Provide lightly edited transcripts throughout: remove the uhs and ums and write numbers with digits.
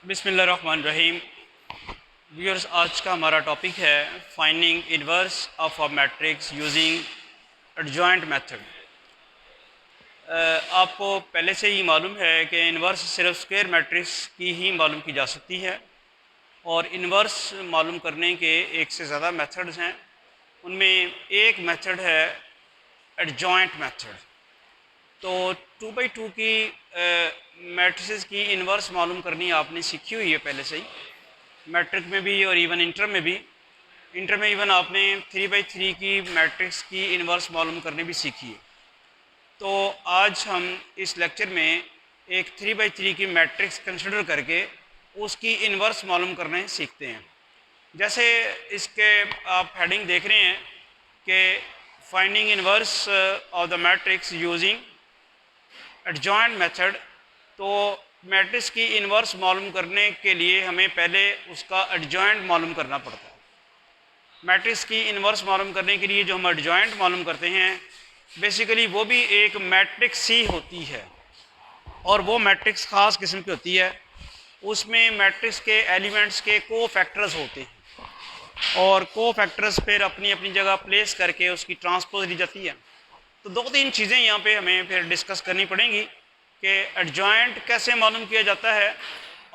बिस्मिल्लाहिर्रहमानिर्रहीम। व्यूअर्स, आज का हमारा टॉपिक है finding inverse of a matrix using adjoint method. आपको पहले से ही मालूम है कि इनवर्स सिर्फ स्क्वायर मैट्रिक्स की ही मालूम की जा सकती है और इनवर्स मालूम करने के एक से ज़्यादा मेथड्स हैं। उनमें एक मेथड है एडजॉइंट मेथड। तो 2/2 की मैट्रिसेस की इनवर्स मालूम करनी आपने सीखी हुई है पहले से ही, मैट्रिक में भी और इवन इंटर में भी। इंटर में इवन आपने 3/3 की मैट्रिक्स की इनवर्स मालूम करनी भी सीखी है। तो आज हम इस लेक्चर में एक 3/3 की मैट्रिक्स कंसिडर करके उसकी इनवर्स मालूम करने सीखते हैं। जैसे इसके आप हेडिंग देख रहे हैं कि finding inverse of the matrix using adjoint method. तो मैट्रिक्स की इनवर्स मालूम करने के लिए हमें पहले उसका एडजॉइंट मालूम करना पड़ता है। मैट्रिक्स की इनवर्स मालूम करने के लिए जो हम एडजॉइंट मालूम करते हैं, बेसिकली वो भी एक मैट्रिक्स ही होती है और वो मैट्रिक्स ख़ास किस्म की होती है। उसमें मैट्रिक्स के एलिमेंट्स के को फैक्टर्स होते हैं और को फैक्टर्स फिर अपनी अपनी जगह प्लेस करके उसकी ट्रांसपोज ली जाती है। तो दो तीन चीज़ें यहाँ पे हमें फिर डिस्कस करनी पड़ेंगी कि एडजॉइंट कैसे मालूम किया जाता है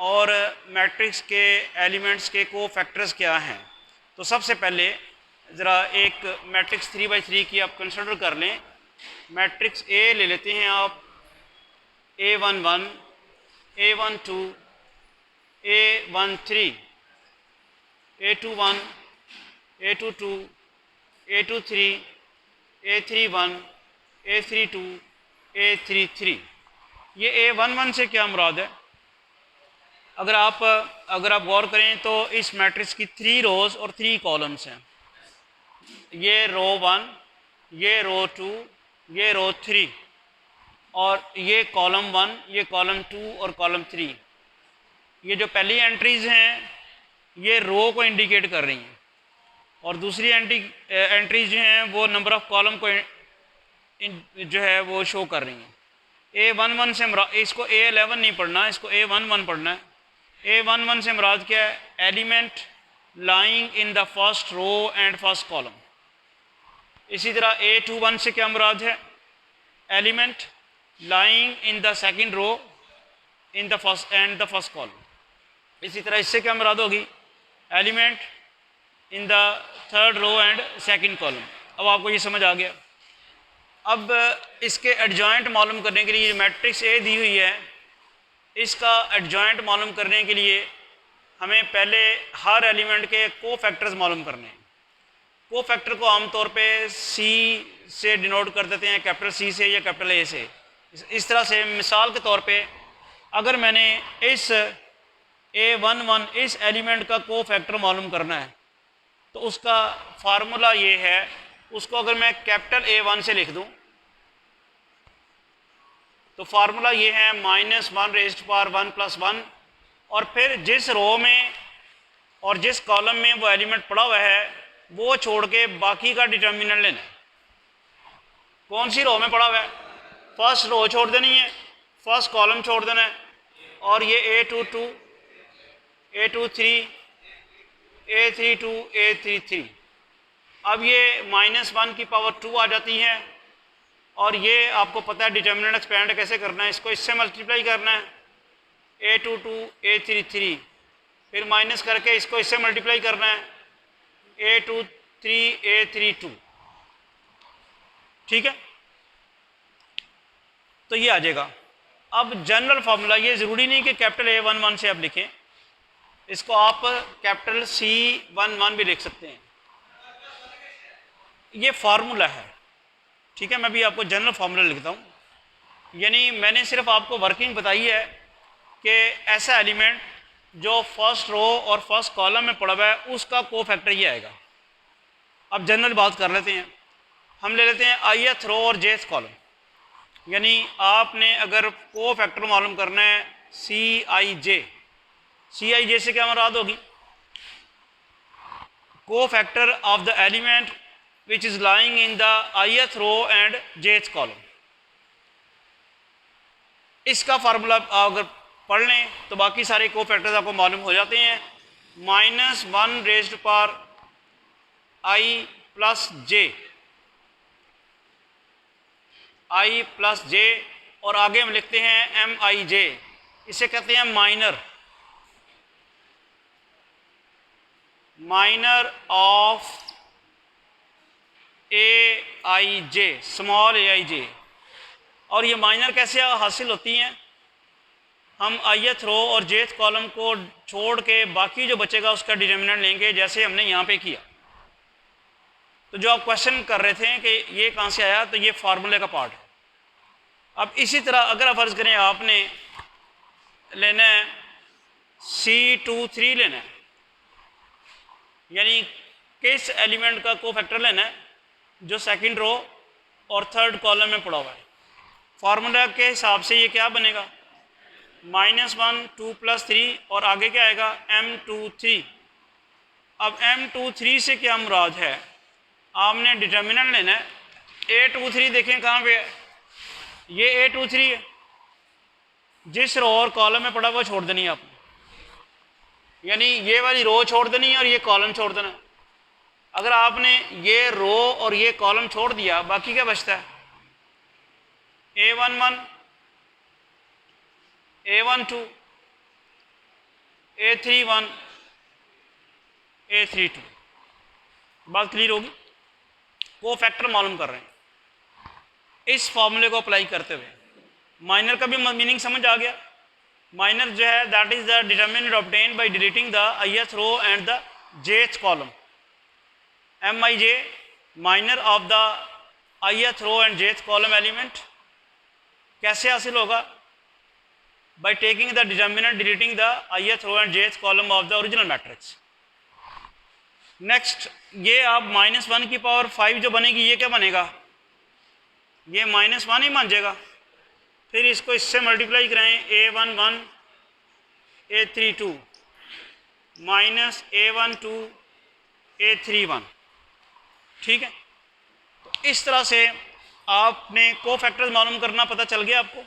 और मैट्रिक्स के एलिमेंट्स के को फैक्टर्स क्या हैं। तो सबसे पहले ज़रा एक मैट्रिक्स 3/3 की आप कंसिडर कर लें। मैट्रिक्स ए ले लेते हैं आप, A11, A12, A13, A21, A22, A23, A31, A32, A33। ये A11 से क्या मुराद है? अगर आप गौर करें तो इस मैट्रिक्स की 3 रोज़ और 3 कॉलम्स हैं। ये रो 1, ये रो 2, ये रो 3 और ये कॉलम 1, ये कॉलम 2 और कॉलम 3। ये जो पहली एंट्रीज़ हैं ये रो को इंडिकेट कर रही हैं और दूसरी एंट्रीज जो हैं वो नंबर ऑफ़ कॉलम को जो है वो शो कर रही हैं। A11 से इसको A11 नहीं पढ़ना, इसको A11 पढ़ना है। A11 से मुराद क्या है? Element lying in the first row and first column. इसी तरह A21 से क्या मुराद है? Element lying in the second row in the first and the first column. इसी तरह इससे क्या मुराद होगी? Element in the third row and second column. अब आपको ये समझ आ गया। अब इसके एडजॉइंट मालूम करने के लिए मैट्रिक्स ए दी हुई है, इसका एडजॉइंट मालूम करने के लिए हमें पहले हर एलिमेंट के को फैक्टर्स मालूम करने हैं। को फैक्टर को आमतौर पे सी से डिनोट कर देते हैं, कैपिटल सी से या कैपिटल ए से। इस तरह से मिसाल के तौर पे अगर मैंने इस A11 इस एलिमेंट का को फैक्टर मालूम करना है तो उसका फार्मूला ये है। उसको अगर मैं कैपिटल A1 से लिख दूं तो फार्मूला ये है -1 + 1 और फिर जिस रो में और जिस कॉलम में वो एलिमेंट पड़ा हुआ है वो छोड़ के बाकी का डिटर्मिनेंट लेना है। कौन सी रो में पड़ा हुआ है? फर्स्ट रो छोड़ देनी है, फर्स्ट कॉलम छोड़ देना है और ये A22, A23, A32, A33। अब ये -1 की पावर 2 आ जाती है और ये आपको पता है डिटर्मिनेंट एक्सपेंड कैसे करना है। इसको इससे मल्टीप्लाई करना है, A22, A33, फिर माइनस करके इसको इससे मल्टीप्लाई करना है, A23, A32। ठीक है, तो ये आ जाएगा। अब जनरल फार्मूला, ये ज़रूरी नहीं कि कैपिटल A11 से आप लिखें, इसको आप कैपिटल C11 भी लिख सकते हैं। ये फार्मूला है, ठीक है। मैं भी आपको जनरल फार्मूला लिखता हूँ। यानी मैंने सिर्फ आपको वर्किंग बताई है कि ऐसा एलिमेंट जो फर्स्ट रो और फर्स्ट कॉलम में पड़ा हुआ है उसका को फैक्टर ये आएगा। अब जनरल बात कर लेते हैं। हम ले लेते हैं ith रो और jth कॉलम। यानी आपने अगर को फैक्टर मालूम करना है Cij, Cij से क्या मुराद होगी? को factor of the element which is lying in the ith row and jth column। इसका फार्मूला अगर पढ़ लें तो बाकी सारे को फैक्टर्स आपको मालूम हो जाते हैं। -1 रेज़्ड पावर i प्लस जे और आगे हम लिखते हैं MIJ, इसे कहते हैं minor of AIJ, small AIJ। और ये माइनर कैसे हासिल होती हैं? हम ith रो और jth कॉलम को छोड़ के बाकी जो बचेगा उसका डिटर्मिनेंट लेंगे, जैसे हमने यहाँ पे किया। तो जो आप क्वेश्चन कर रहे थे कि ये कहाँ से आया, तो ये फार्मूले का पार्ट है। अब इसी तरह अगर आप फर्ज करें आपने लेना है C23 लेना है, यानी किस एलिमेंट का को फैक्टर लेना है जो सेकंड रो और थर्ड कॉलम में पड़ा हुआ है। फार्मूला के हिसाब से ये क्या बनेगा, -1 2 + 3 और आगे क्या आएगा M23। अब M23 से क्या मुराद है, आपने डिटर्मिनेंट लेना है। A23 देखें कहाँ पे है, ये A23 है, जिस रो और कॉलम में पड़ा हुआ छोड़ देनी है आपने, यानी ये वाली रो छोड़ देनी है और ये कॉलम छोड़ देना। अगर आपने ये रो और ये कॉलम छोड़ दिया, बाकी क्या बचता है, A11 A12 A31 A32। बात क्लियर होगी? को फैक्टर मालूम कर रहे हैं इस फॉर्मूले को अप्लाई करते हुए। माइनर का भी मीनिंग समझ आ गया। माइनर जो है that is the determinant obtained by deleting the ith row and the jth column. MIJ minor of the ith row and jth column element कैसे हासिल होगा, by taking the determinant deleting the ith row and jth column of the original matrix. Next, ये आप -1 की power 5 जो बनेगी, ये क्या बनेगा, ये -1 ही मान जाएगा। फिर इसको इससे मल्टीप्लाई कराएं, A11 A32 -A12 A31। ठीक है, तो इस तरह से आपने को फैक्टर्स मालूम करना पता चल गया आपको।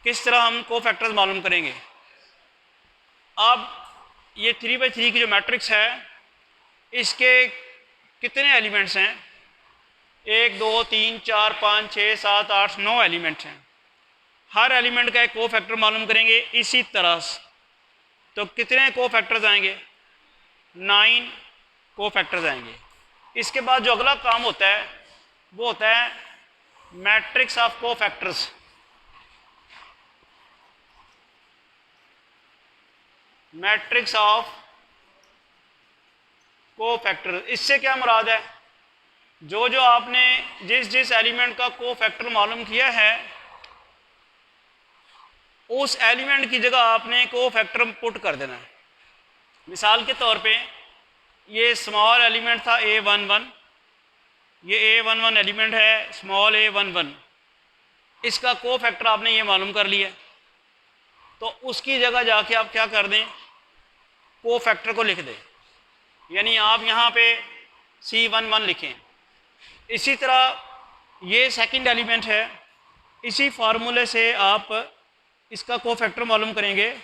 किस तरह हम को फैक्टर्स मालूम करेंगे। अब ये 3/3 की जो मैट्रिक्स है, इसके कितने एलिमेंट्स हैं, 1 2 3 4 5 6 7 8 9 एलिमेंट हैं। हर एलिमेंट का एक को फैक्टर मालूम करेंगे इसी तरह से। तो कितने को फैक्टर्स आएंगे, 9 को फैक्टर्स आएंगे। इसके बाद जो अगला काम होता है वो होता है मैट्रिक्स ऑफ को फैक्टर्स। मैट्रिक्स ऑफ को फैक्टर, इससे क्या मुराद है, जो जो आपने जिस एलिमेंट का को फैक्टर मालूम किया है, उस एलिमेंट की जगह आपने को फैक्टर पुट कर देना है। मिसाल के तौर पे ये स्मॉल एलिमेंट था A11, ये A11 एलिमेंट है, स्मॉल A11, इसका को फैक्टर आपने ये मालूम कर लिया। तो उसकी जगह जाके आप क्या कर दें, को फैक्टर को लिख दें, यानी आप यहाँ पे C11 लिखें। इसी तरह ये सेकंड एलिमेंट है, इसी फार्मूले से आप इसका को फैक्टर मालूम करेंगे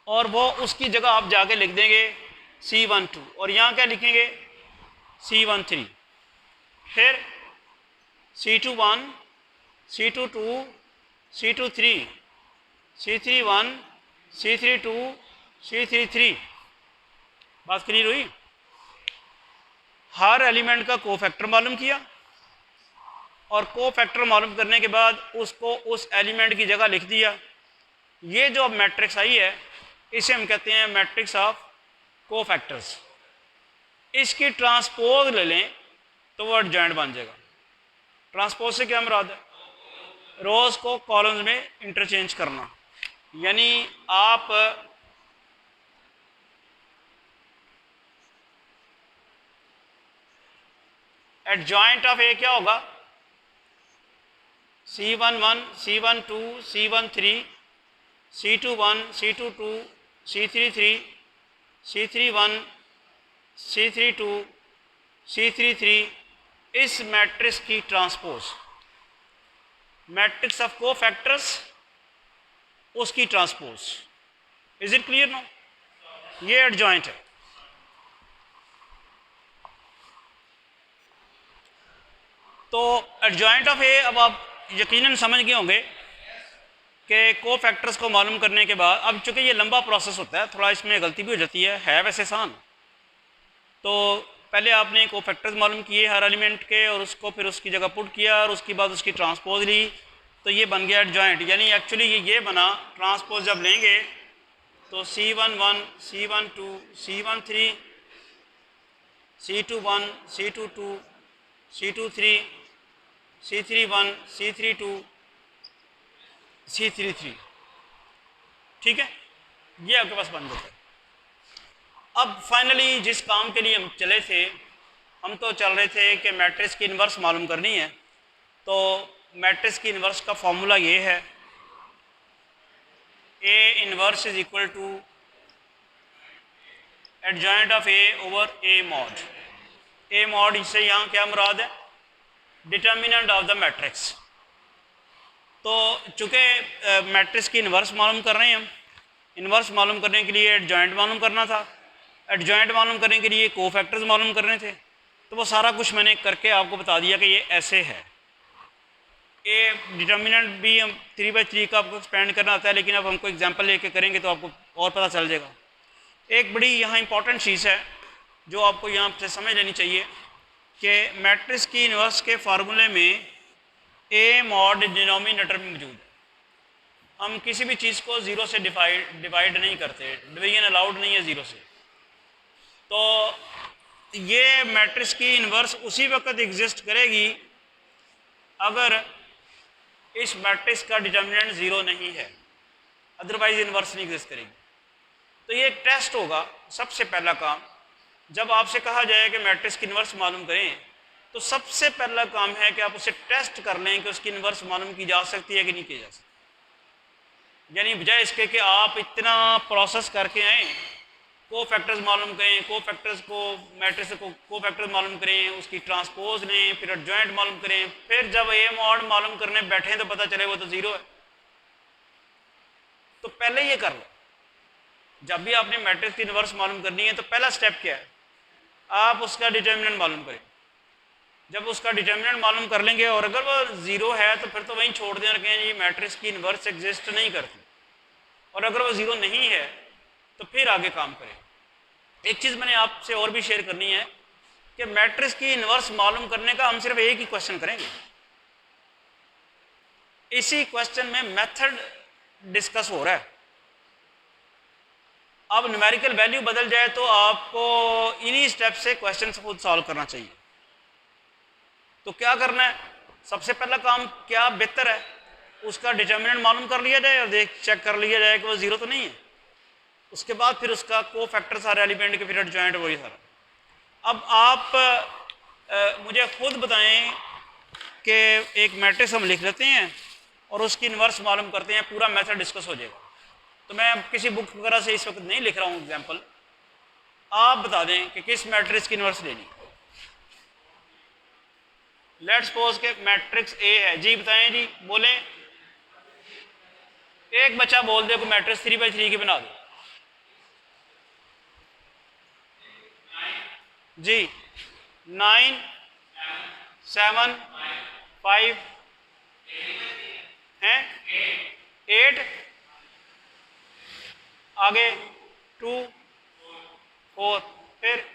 और वो उसकी जगह आप जाके लिख देंगे C12 और यहाँ क्या लिखेंगे C13। फिर C21 C22 C23 C31 C32 C33। बात क्लियर हुई? हर एलिमेंट का को फैक्टर मालूम किया और को फैक्टर मालूम करने के बाद उसको उस एलिमेंट की जगह लिख दिया। ये जो अब मैट्रिक्स आई है इसे हम कहते हैं मैट्रिक्स ऑफ को फैक्टर्स। इसकी ट्रांसपोज ले लें तो वो एडजॉइंट बन जाएगा। ट्रांसपोज से क्या मुराद है, रोज को कॉलम्स में इंटरचेंज करना, यानी आप एडजॉइंट ऑफ ए क्या होगा, C11 C12 C13 C21 C22 C33 C31 C32 C33। इस मैट्रिक्स की transpose matrix of cofactors उसकी transpose. Is it clear no? ये एडजॉइंट है। तो एडजॉइंट ऑफ ए, अब आप यकीनन समझ गए होंगे कि को फैक्टर्स को मालूम करने के बाद, अब चूंकि ये लंबा प्रोसेस होता है, थोड़ा इसमें गलती भी हो जाती है वैसे आसान। तो पहले आपने को फैक्टर्स मालूम किए हर एलिमेंट के, और उसको फिर उसकी जगह पुट किया, और उसके बाद उसकी ट्रांसपोज ली, तो ये बन गया एडजॉइंट। यानी एक्चुअली ये बना, ट्रांसपोज जब लेंगे तो C11, C12, C13, C21, C22, C23, C31, C32, C33, ठीक है, ये आपके पास बन जाता है। अब फाइनली जिस काम के लिए हम चले थे, हम तो चल रहे थे कि मैट्रिक्स की इन्वर्स मालूम करनी है। तो मैट्रिक्स की इन्वर्स का फॉर्मूला ये है, A inverse is equal to adjoint of A over A mod. A mod, इससे यहाँ क्या मुराद है? Determinant of the matrix. तो चूँकि मैट्रिक्स की इन्वर्स मालूम कर रहे हैं हम, इन्वर्स मालूम करने के लिए एडजॉइंट मालूम करना था, एडजॉइंट मालूम करने के लिए को फैक्टर्स मालूम करने थे। तो वो सारा कुछ मैंने करके आपको बता दिया कि ये ऐसे है। ए डिटर्मिनेंट भी हम 3/3 का आपको एक्सपेंड करना आता है, लेकिन अब हमको एग्जांपल लेके करेंगे तो आपको और पता चल जाएगा। एक बड़ी यहाँ इंपॉर्टेंट चीज़ है जो आपको यहाँ से समझ लेनी चाहिए कि मैट्रिक्स की इन्वर्स के फार्मूले में ए मॉड डिनोमिनेटर में मौजूद है। हम किसी भी चीज़ को ज़ीरो से डिवाइड नहीं करते, डिवीजन अलाउड नहीं है ज़ीरो से। तो ये मैट्रिक्स की इन्वर्स उसी वक्त एग्जिस्ट करेगी अगर इस मैट्रिक्स का डिटर्मिनेंट ज़ीरो नहीं है, अदरवाइज इन्वर्स नहीं एग्जिस्ट करेगी। तो ये एक टेस्ट होगा सबसे पहला काम। जब आपसे कहा जाए कि मैट्रिक्स की इन्वर्स मालूम करें, तो सबसे पहला काम है कि आप उसे टेस्ट कर लें कि उसकी इन्वर्स मालूम की जा सकती है कि नहीं की जा सकती। यानी बजाय इसके कि आप इतना प्रोसेस करके आएँ, को फैक्टर्स मालूम करें, को फैक्टर्स को मैट्रिक्स को फैक्टर्स मालूम करें, उसकी ट्रांसपोज लें, फिर एडजॉइंट मालूम करें, फिर जब ए मॉड मालूम करने बैठे तो पता चले वो तो ज़ीरो है। तो पहले ये कर लो। जब भी आपने मैट्रिक्स की इन्वर्स मालूम करनी है तो पहला स्टेप क्या है? आप उसका डिटर्मिनेंट मालूम करें। जब उसका डिटर्मिनेंट मालूम कर लेंगे और अगर वो ज़ीरो है तो फिर तो वहीं छोड़ दें, रखें ये मैट्रिक्स की इन्वर्स एग्जिस्ट नहीं करती। और अगर वो ज़ीरो नहीं है तो फिर आगे काम करें। एक चीज़ मैंने आपसे और भी शेयर करनी है कि मैट्रिक्स की इन्वर्स मालूम करने का हम सिर्फ एक ही क्वेश्चन करेंगे। इसी क्वेश्चन में मेथड डिस्कस हो रहा है। अब न्यूमेरिकल वैल्यू बदल जाए तो आपको इन्हीं स्टेप से क्वेश्चन खुद सॉल्व करना चाहिए। तो क्या करना है? सबसे पहला काम क्या बेहतर है, उसका डिटर्मिनेंट मालूम कर लिया जाए और चेक कर लिया जाए कि वो ज़ीरो तो नहीं है। उसके बाद फिर उसका को फैक्टर सारे एलिमेंट के फिर एडजॉइंट वही सारा। अब आप मुझे खुद बताएं कि एक मैट्रिक्स हम लिख लेते हैं और उसकी इन्वर्स मालूम करते हैं, पूरा मेथड डिस्कस हो जाएगा। तो मैं किसी बुक वगैरह से इस वक्त नहीं लिख रहा हूँ एग्जाम्पल, आप बता दें कि किस मैट्रिक्स की इन्वर्स लेनी। लेट्स सपोज के मैट्रिक्स ए है जी, बताएं जी, बोलें। एक बच्चा बोल दे को मैट्रिक्स 3/3 की बना दो जी। 9, 7, 5 हैं, 8 आगे 2, 4 फिर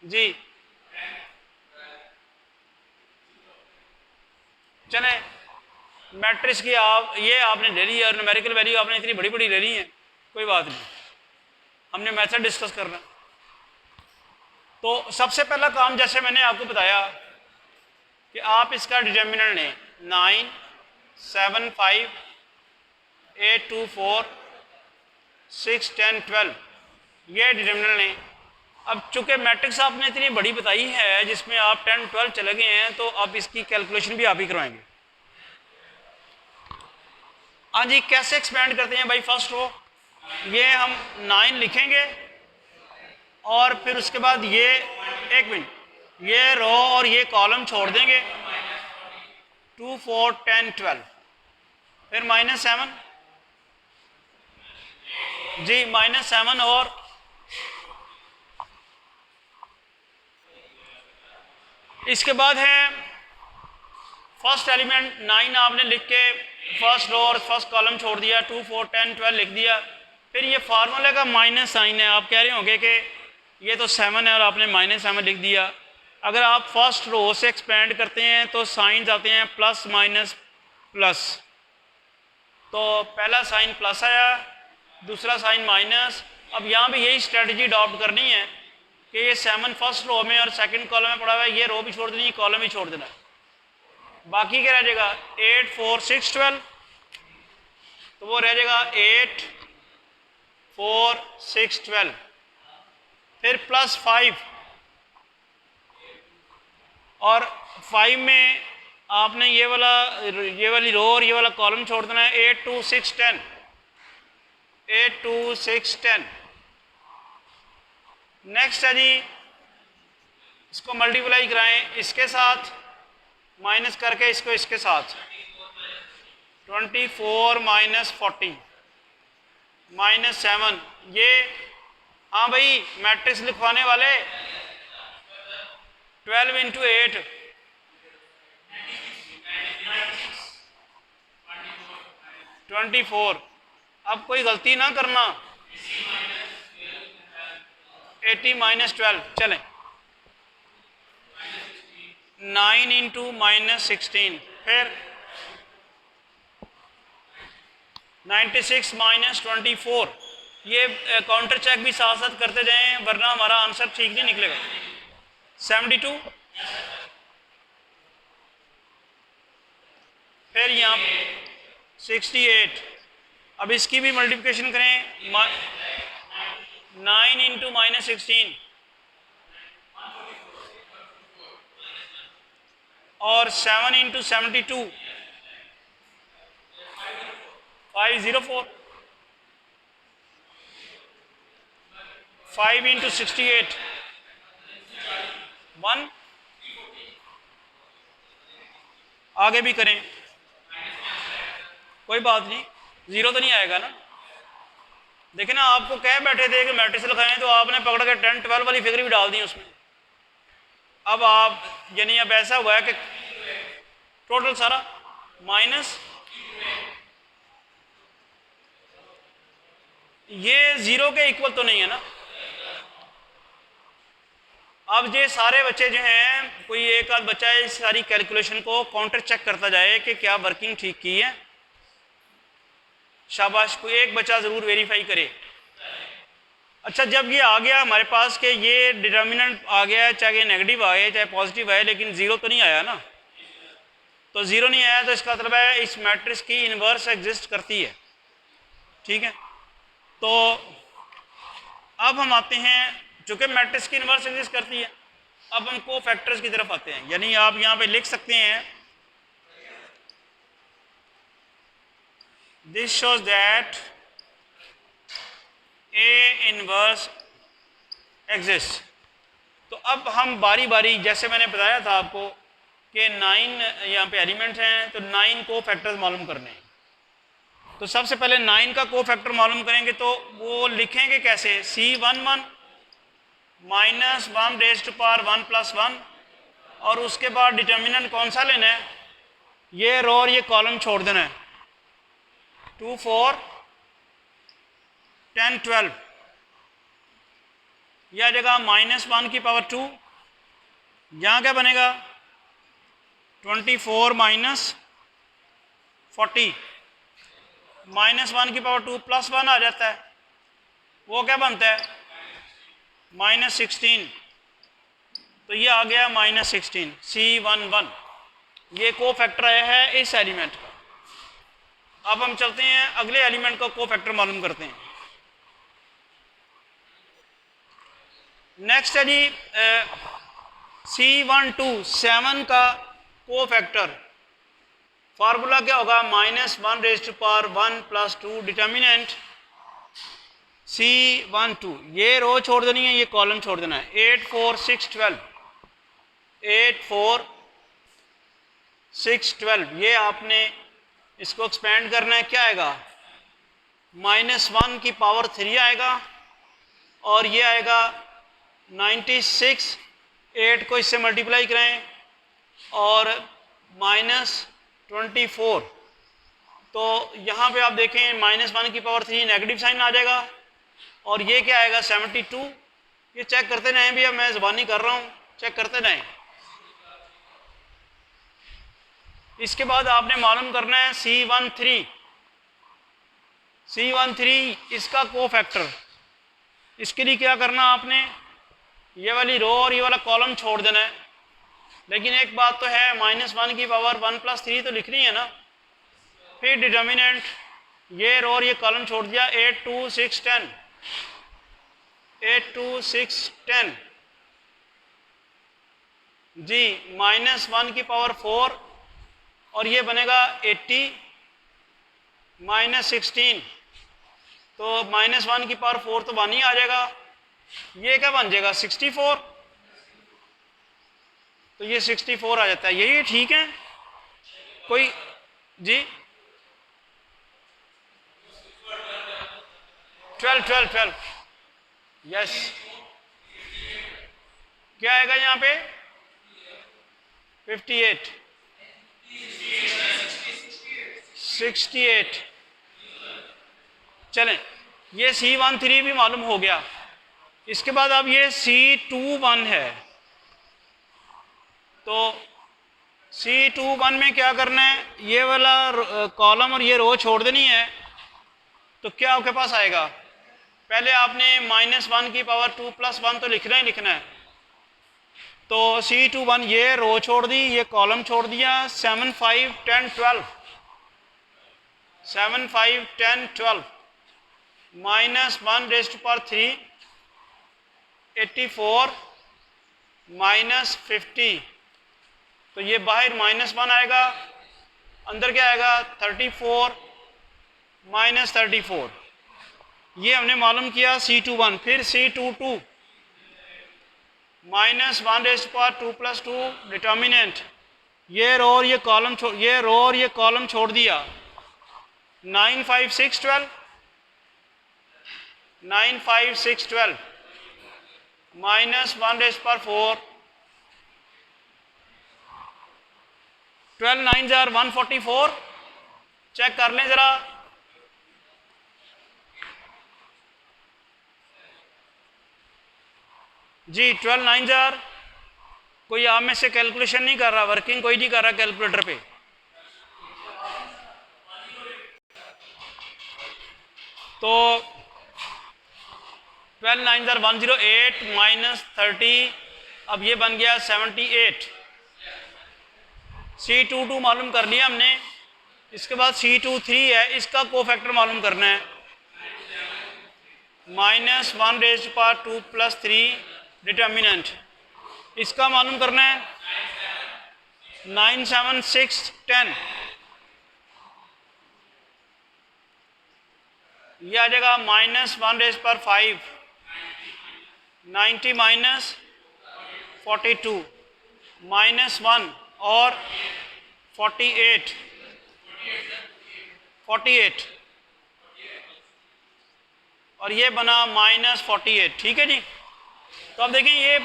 जी। चले मैट्रिक्स की आप ये आपने ले ली और न्यूमेरिकल वैल्यू आपने इतनी बड़ी बड़ी ले ली है, कोई बात नहीं, हमने मेथड डिस्कस करना। तो सबसे पहला काम जैसे मैंने आपको बताया कि आप इसका डिटर्मिनेंट लें 9, 7, 5, 8, 2, 4, 6, 10, 12, ये डिटर्मिनेंट लें। अब चूंकि मैट्रिक्स आपने इतनी बड़ी बताई है जिसमें आप 10, 12 चले गए हैं, तो अब इसकी कैलकुलेशन भी आप ही करवाएंगे। हाँ जी, कैसे एक्सपेंड करते हैं भाई? फर्स्ट रो ये हम 9 लिखेंगे और फिर उसके बाद ये एक मिनट, ये रो और ये कॉलम छोड़ देंगे 2, 4, 10, 12, फिर -7, जी -7 और इसके बाद है फर्स्ट एलिमेंट 9 आपने लिख के फर्स्ट रो और फर्स्ट कॉलम छोड़ दिया, 2 4 10 12 लिख दिया। फिर ये फार्मूले का माइनस साइन है, आप कह रहे होंगे कि ये तो 7 है और आपने -7 लिख दिया। अगर आप फर्स्ट रो से एक्सपेंड करते हैं तो साइन आते हैं प्लस माइनस प्लस, तो पहला साइन प्लस आया, दूसरा साइन माइनस। अब यहाँ भी यही स्ट्रेटजी अडॉप्ट करनी है कि ये 7 फर्स्ट रो में और सेकंड कॉलम में पड़ा हुआ है, ये रो भी छोड़ देनी है, कॉलम भी छोड़ देना है। बाकी क्या रह जाएगा 8 4 6 12, तो वो रह जाएगा 8 4 6 12। फिर प्लस 5 और 5 में आपने ये वाली रो और ये वाला कॉलम छोड़ देना है। 8 2 6 10, 8 2 6 10। नेक्स्ट है जी, इसको मल्टीप्लाई कराएं इसके साथ, माइनस करके इसको इसके साथ, 24 माइनस 40 -7। ये हाँ भाई मैट्रिक्स लिखवाने वाले 12 इंटू 8 24। अब कोई गलती ना करना, 80 माइनस 12। चलें 9 इंटू -16, फिर 96 माइनस 24। ये काउंटर चेक भी साथ साथ करते जाएं वरना हमारा आंसर ठीक नहीं निकलेगा। 72, फिर यहाँ 68। अब इसकी भी मल्टीप्लिकेशन करें, 9 इंटू -16 और 7 इंटू 72 504, 5 इंटू 68 1। आगे भी करें, कोई बात नहीं, जीरो तो नहीं आएगा ना। देखिए ना, आपको कह बैठे थे कि मैट्रिक्स लिखाएं तो आपने पकड़ के 10 12 वाली फिगर भी डाल दी उसमें। अब आप यानी अब ऐसा हुआ है कि टोटल सारा माइनस, ये जीरो के इक्वल तो नहीं है ना। अब ये सारे बच्चे जो हैं, कोई एक आध बच्चा इस सारी कैलकुलेशन को काउंटर चेक करता जाए कि क्या वर्किंग ठीक की है। शाबाश, कोई एक बच्चा ज़रूर वेरीफाई करे। अच्छा, जब ये आ गया हमारे पास कि ये डिटर्मिनेंट आ गया है, चाहे नेगेटिव आए चाहे पॉजिटिव आए, लेकिन ज़ीरो तो नहीं आया ना। तो ज़ीरो नहीं आया तो इसका मतलब है इस मैट्रिक्स की इन्वर्स एग्जिस्ट करती है। ठीक है, तो अब हम आते हैं, चूँकि मैट्रिक्स की इन्वर्स एग्जिस्ट करती है, अब हम कोफैक्टर्स की तरफ आते हैं। यानी आप यहाँ पे लिख सकते हैं, this shows that A inverse exist. तो अब हम बारी बारी, जैसे मैंने बताया था आपको कि 9 यहाँ पे एलिमेंट हैं, तो 9 कोफैक्टर्स मालूम करने हैं। तो सबसे पहले 9 का कोफैक्टर मालूम करेंगे, तो वो लिखेंगे कैसे, C11 minus 1 raise to power 1 plus 1, और उसके बाद डिटर्मिनेंट कौन सा लेना है, ये रो और ये कॉलम छोड़ देना है, 2 4 10 12। यह जगह -1 की पावर 2, यहाँ क्या बनेगा 24 माइनस 40, -1 की पावर 2 प्लस 1 आ जाता है, वो क्या बनता है -16। तो ये आ गया -16, C11। ये कोफैक्टर आया है इस एलिमेंट का। अब हम चलते हैं अगले एलिमेंट का कोफैक्टर मालूम करते हैं। नेक्स्ट है जी C12 7 का कोफैक्टर। फार्मूला क्या होगा, -1 raise to power 1 plus 2, determinant C12। ये रो छोड़ देनी है, ये कॉलम छोड़ देना है। 8 4 6 12, 8 4 6 12। ये आपने इसको एक्सपेंड करना है, क्या आएगा -1 की पावर 3 आएगा और ये आएगा 96, 8 को इससे मल्टीप्लाई करें और -24। तो यहाँ पे आप देखें -1 की पावर 3 नेगेटिव साइन आ जाएगा और ये क्या आएगा 72। ये चेक करते रहें भैया, मैं ज़बानी कर रहा हूँ, चेक करते रहें। इसके बाद आपने मालूम करना है C13 इसका कोफैक्टर। इसके लिए क्या करना आपने, ये वाली रो और ये वाला कॉलम छोड़ देना है। लेकिन एक बात तो है, -1 की पावर 1 + 3 तो लिखनी है ना। फिर डिटर्मिनेंट, ये रो और ये कॉलम छोड़ दिया, 8 2 6 10, 8 2 6 10 जी, -1 की पावर 4 और ये बनेगा 80 -16। तो -1 की पावर 4 तो बन ही आ जाएगा। ये क्या बन जाएगा 64। तो ये 64 आ जाता है। यही ठीक है कोई जी। 12 यस। क्या आएगा यहाँ पे 58 68। चलें, ये C13 भी मालूम हो गया। इसके बाद अब ये C21 है। तो C21 में क्या करना है, ये वाला कॉलम और ये रो छोड़ देनी है। तो क्या आपके पास आएगा, पहले आपने -1 की पावर 2 + 1 तो लिखना ही लिखना है। तो C21 ये रो छोड़ दी, ये कॉलम छोड़ दिया, 7 5 10 12 -1 ⁻³ 84 -50। तो ये बाहर -1 आएगा, अंदर क्या आएगा 34 -34। ये हमने मालूम किया C21। फिर C22 -1⁻² + 2 डिटर्मिनेंट, ये रो और ये कॉलम छोड़ दिया, 9 5 6 12 -1⁻⁴ 12 9s are 144। चेक कर लें ज़रा। जी 12 9s are, कोई आप में से कैलकुलेशन नहीं कर रहा, वर्किंग कोई नहीं कर रहा कैलकुलेटर पे। तो 12 9s are 108 -30, अब ये बन गया 78। C22 मालूम कर लिया हमने। इसके बाद C23 है, इसका कोफैक्टर मालूम करना है, -1⁻² + 3 डिटर्मिनेंट, इसका मालूम करना है 9 7 6 10। ये आ जाएगा -1⁻⁵ 90 -42 -1 और 48 और ये बना -48। ठीक है जी। तो अब देखें ये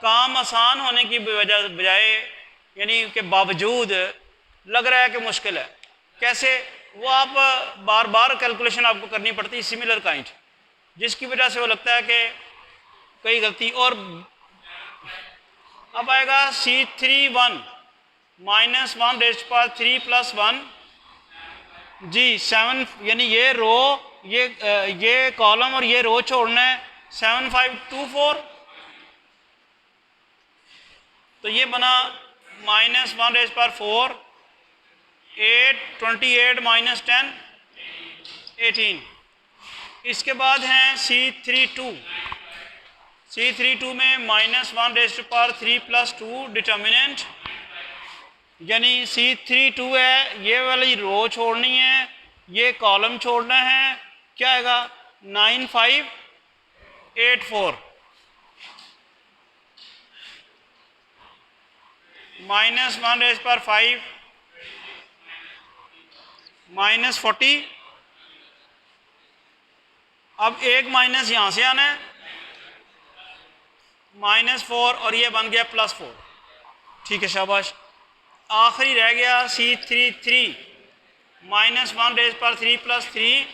काम आसान होने की बजाय यानी के बावजूद लग रहा है कि मुश्किल है। कैसे, वो आप बार बार कैलकुलेशन आपको करनी पड़ती है सिमिलर काइंड, जिसकी वजह से वो लगता है कि कई गलती। और अब आएगा C31 -1⁻³ + 1 जी 7, यानी ये रो ये कॉलम और ये रो छोड़ना है, 7 5 2 4। तो ये बना -1⁻⁴ 8 28 -10 18। इसके बाद हैं C32 में -1⁻³ + 2 डिटर्मिनेंट, यानी C32 है, ये वाली रो छोड़नी है, ये कॉलम छोड़ना है, क्या आएगा 9 5 8 4 -1⁻⁵ -40 अब एक माइनस यहाँ से आना है, -4 और ये बन गया +4। ठीक है, शाबाश। आखिरी रह गया C33 -1 रेज़ पावर 3 + 3।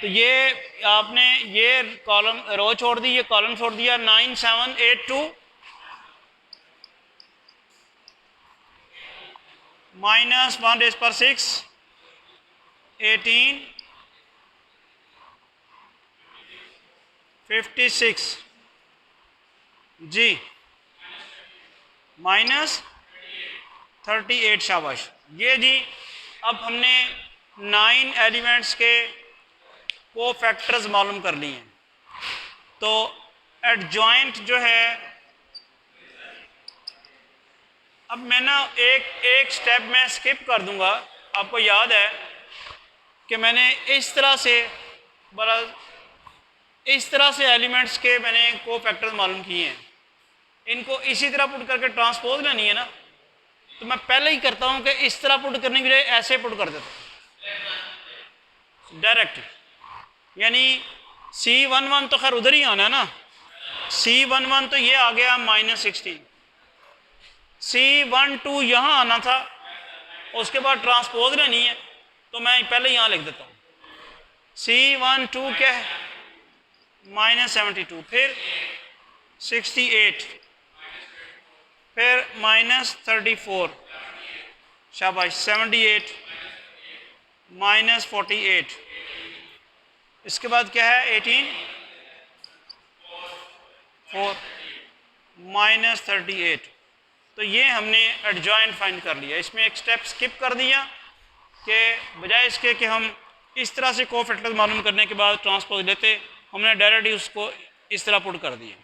तो ये आपने ये कॉलम रो छोड़ दी, ये कॉलम छोड़ दिया। 9782 -1 रेज़ पावर 6 18 56 जी -38। शाबाश। ये जी अब हमने 9 एलिमेंट्स के को फैक्टर्स मालूम कर लिए हैं। तो एडजॉइंट जो है, अब मैं ना एक स्टेप में स्किप कर दूंगा। आपको याद है कि मैंने इस तरह से एलिमेंट्स के मैंने को फैक्टर्स मालूम किए हैं। इनको इसी तरह पुट करके ट्रांसपोज लेनी है ना, तो मैं पहले ही करता हूं कि इस तरह पुट करने के लिए ऐसे पुट कर देता हूं डायरेक्ट। यानी C11 तो खैर उधर ही आना है ना, C11 तो ये आ गया -16। C12 यहाँ आना था, उसके बाद ट्रांसपोज लेनी है, तो मैं पहले यहाँ लिख देता हूँ। C12 क्या है, -72, फिर 68, फिर -34, शाबाश, 78, -48, इसके बाद क्या है 18 4 -38। तो ये हमने एडजॉइंट फाइंड कर लिया। इसमें एक स्टेप स्किप कर दिया कि बजाय इसके कि हम इस तरह से कोफैक्टर्स मालूम करने के बाद ट्रांसपोज लेते, हमने डायरेक्ट ही उसको इस तरह पुट कर दिया।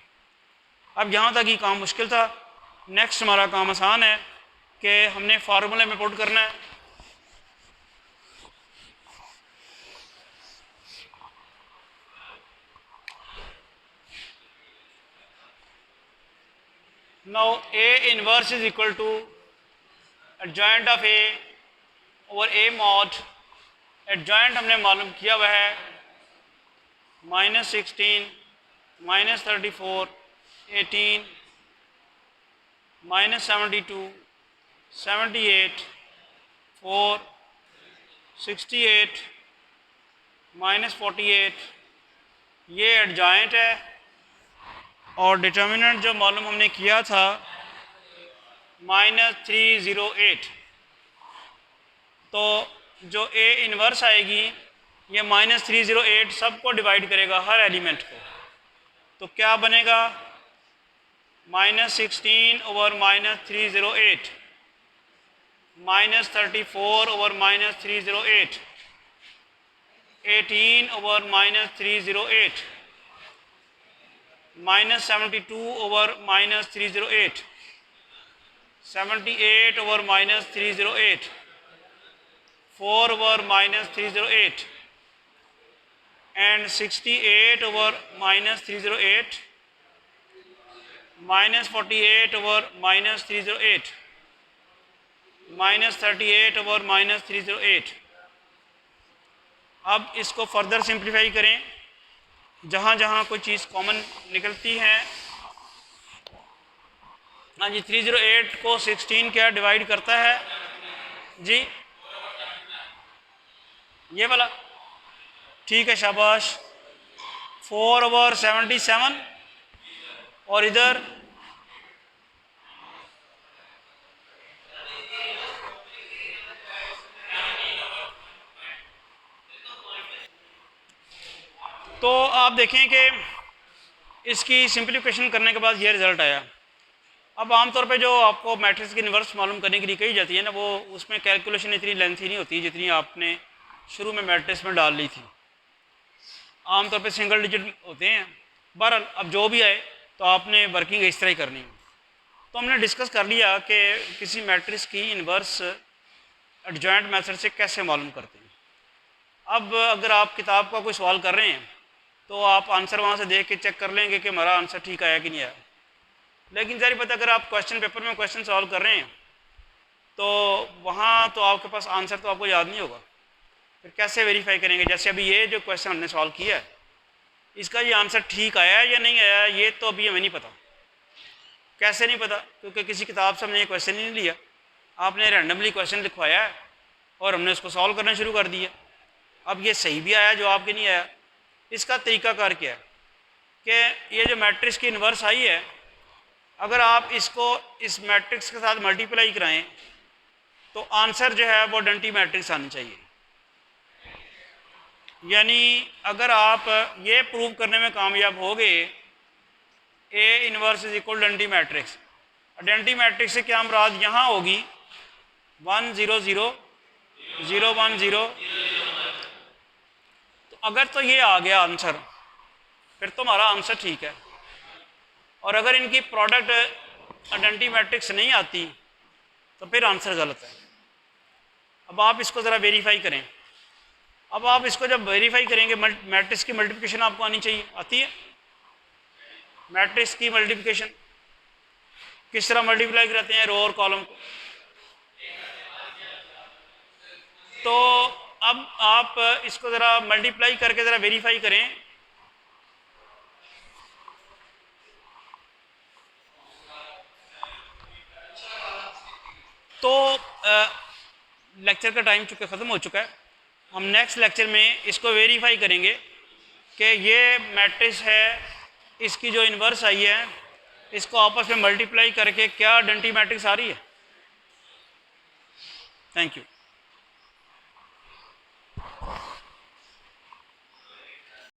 अब यहाँ तक ही काम मुश्किल था। नेक्स्ट हमारा काम आसान है कि हमने फार्मूले में पुट करना है। Now A inverse is equal to adjoint of A over A mod। adjoint हमने मालूम किया हुआ है -16, -34, 18, -72, 78, 4, 68, -48। ये एडजॉइंट है। और डिटर्मिनेंट जो मालूम हमने किया था -308। तो जो A इन्वर्स आएगी ये -308 सबको डिवाइड करेगा, हर एलिमेंट को। तो क्या बनेगा, -16 over -308, -34 over -308, 18 over -308, -72 over -308, 78 over -308, 4 over -308 and 68 over -308, -48 over -308, -38 over -308। अब इसको फर्दर सिंप्लीफाई करें, जहाँ जहाँ कोई चीज़ कॉमन निकलती है। हाँ जी, 308 को 16 क्या डिवाइड करता है जी, ये वाला। ठीक है, शाबाश। 4 ओवर 77 और इधर तो आप देखें कि इसकी सिंप्लीफिकेशन करने के बाद ये रिज़ल्ट आया। अब आमतौर पे जो आपको मैट्रिक्स की इन्वर्स मालूम करने के लिए कही जाती है ना, वो उसमें कैलकुलेशन इतनी लेंथी नहीं होती जितनी आपने शुरू में मैट्रिक्स में डाल ली थी। आमतौर पे सिंगल डिजिट होते हैं। बहरहाल अब जो भी आए तो आपने वर्किंग इस तरह ही करनी है। तो हमने डिस्कस कर लिया कि किसी मैट्रिक्स की इन्वर्स एडजॉइंट मेथड से कैसे मालूम करते हैं। अब अगर आप किताब का कोई सवाल कर रहे हैं तो आप आंसर वहाँ से देख के चेक कर लेंगे कि हमारा आंसर ठीक आया कि नहीं आया। लेकिन ज़ाहिर पता, अगर आप क्वेश्चन पेपर में क्वेश्चन सॉल्व कर रहे हैं तो वहाँ तो आपके पास आंसर तो आपको याद नहीं होगा। फिर कैसे वेरीफाई करेंगे? जैसे अभी ये जो क्वेश्चन हमने सॉल्व किया है, इसका ये आंसर ठीक आया है या नहीं आया, ये तो अभी हमें नहीं पता। कैसे नहीं पता? क्योंकि किसी किताब से हमने ये क्वेश्चन ही नहीं लिया, आपने रैंडमली क्वेश्चन लिखवाया है और हमने उसको सॉल्व करना शुरू कर दिया। अब ये सही भी आया, जवाब के नहीं आया। इसका तरीकाकार क्या है कि ये जो मैट्रिक्स की इन्वर्स आई है, अगर आप इसको इस मैट्रिक्स के साथ मल्टीप्लाई कराएं तो आंसर जो है वो आइडेंटिटी मैट्रिक्स आनी चाहिए। यानी अगर आप ये प्रूव करने में कामयाब हो गए A inverse is equal identity matrix, identity matrix से क्या मुराद यहाँ होगी 1 0 0 0 1 0, तो अगर तो ये आ गया आंसर फिर तो हमारा आंसर ठीक है। और अगर इनकी प्रोडक्ट आइडेंटिटी मैट्रिक्स नहीं आती तो फिर आंसर गलत है। अब आप इसको ज़रा वेरीफाई करें। अब आप इसको जब वेरीफाई करेंगे, मैट्रिक्स की मल्टीप्लिकेशन आपको आनी चाहिए। आती है? मैट्रिक्स की मल्टीप्लिकेशन किस तरह मल्टीप्लाई कराते हैं रो और कॉलम को? तो अब आप इसको ज़रा मल्टीप्लाई करके ज़रा वेरीफाई करें। तो लेक्चर का टाइम चूँकि ख़त्म हो चुका है, हम नेक्स्ट लेक्चर में इसको वेरीफाई करेंगे कि ये मैट्रिक्स है, इसकी जो इन्वर्स आई है, इसको आपस में मल्टीप्लाई करके क्या आइडेंटिटी मैट्रिक्स आ रही है। Thank you.